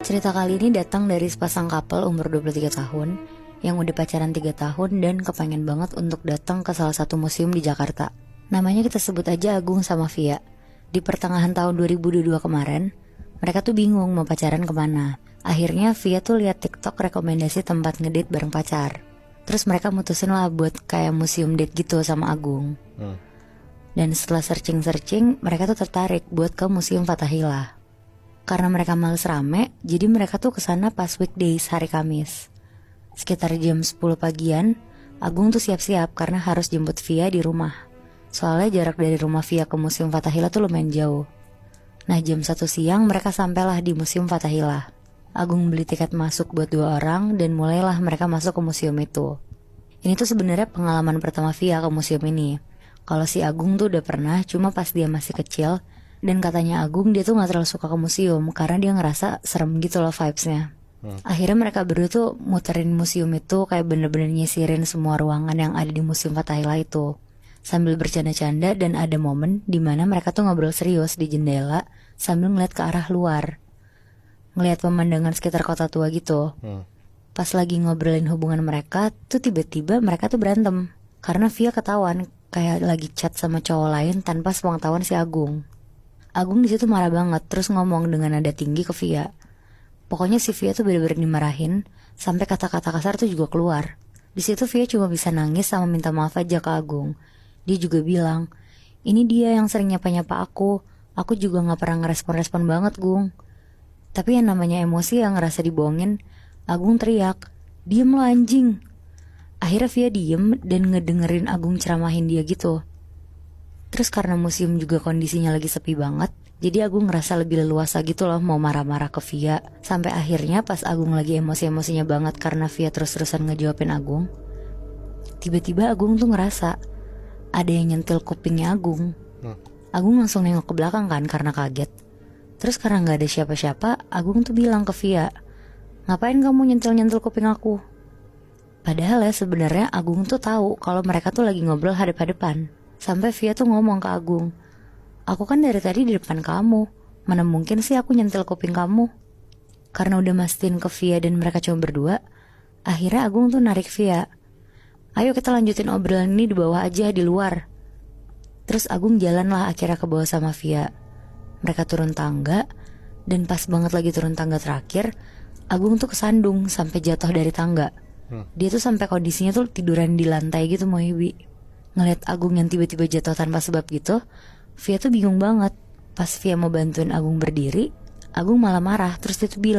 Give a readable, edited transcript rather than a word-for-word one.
Cerita kali ini datang dari sepasang couple umur 23 tahun yang udah pacaran 3 tahun dan kepengen banget untuk datang ke salah satu museum di Jakarta. Namanya kita sebut aja Agung sama Via. Di pertengahan tahun 2022 kemarin, mereka tuh bingung mau pacaran kemana. Akhirnya Via tuh lihat TikTok rekomendasi tempat ngedate bareng pacar. Terus mereka mutusin lah buat kayak museum date gitu sama Agung. Dan setelah searching-searching, mereka tuh tertarik buat ke Museum Fathahillah. Karena mereka males rame, jadi mereka tuh kesana pas weekdays hari Kamis. Sekitar jam 10 pagian, Agung tuh siap-siap karena harus jemput Via di rumah. Soalnya jarak dari rumah Via ke Museum Fathahillah tuh lumayan jauh. Nah jam 1 siang mereka sampailah di Museum Fathahillah. Agung beli tiket masuk buat 2 orang dan mulailah mereka masuk ke museum itu. Ini tuh sebenarnya pengalaman pertama Via ke museum ini. Kalau si Agung tuh udah pernah, cuma pas dia masih kecil. Dan katanya Agung dia tuh gak terlalu suka ke museum karena dia ngerasa serem gitu loh vibesnya. Akhirnya mereka berdua tuh muterin museum itu kayak bener-bener nyisirin semua ruangan yang ada di Museum Fathahillah itu. Sambil bercanda-canda dan ada momen dimana mereka tuh ngobrol serius di jendela sambil ngeliat ke arah luar. Ngeliat pemandangan sekitar kota tua gitu. Pas lagi ngobrolin hubungan mereka tuh tiba-tiba mereka tuh berantem. Karena Via ketahuan kayak lagi chat sama cowok lain tanpa sepengetahuan si Agung. Agung di situ marah banget, terus ngomong dengan nada tinggi ke Via. Pokoknya si Via tuh bener-bener dimarahin, sampai kata-kata kasar tuh juga keluar. Di situ Via cuma bisa nangis sama minta maaf aja ke Agung. Dia juga bilang, ini dia yang sering nyapa-nyapa aku juga gak pernah ngerespon-respon banget Gung. Tapi yang namanya emosi yang ngerasa dibohongin, Agung teriak, diem lo anjing. Akhirnya Via diem dan ngedengerin Agung ceramahin dia gitu. Terus karena museum juga kondisinya lagi sepi banget, jadi Agung ngerasa lebih leluasa gitu loh mau marah-marah ke Via. Sampai akhirnya pas Agung lagi emosi-emosinya banget karena Via terus-terusan ngejawabin Agung, tiba-tiba Agung tuh ngerasa ada yang nyentil kupingnya Agung. Agung langsung nengok ke belakang kan karena kaget. Terus karena gak ada siapa-siapa, Agung tuh bilang ke Via, ngapain kamu nyentil-nyentil kuping aku? Padahal ya sebenarnya Agung tuh tahu kalau mereka tuh lagi ngobrol hadap-hadapan. Sampai Via tuh ngomong ke Agung, aku kan dari tadi di depan kamu, mana mungkin sih aku nyentil kuping kamu. Karena udah mastiin ke Via dan mereka cuma berdua, akhirnya Agung tuh narik Via, ayo kita lanjutin obrolan ini di bawah aja di luar. Terus Agung jalan lah akhirnya ke bawah sama Via. Mereka turun tangga, dan pas banget lagi turun tangga terakhir, Agung tuh kesandung sampai jatuh dari tangga. Dia tuh sampai kondisinya tuh tiduran di lantai gitu Mohibi. Ngeliat Agung yang tiba-tiba jatuh tanpa sebab gitu, Via tuh bingung banget. Pas Via mau bantuin Agung berdiri, Agung malah marah. Terus dia tuh bilang,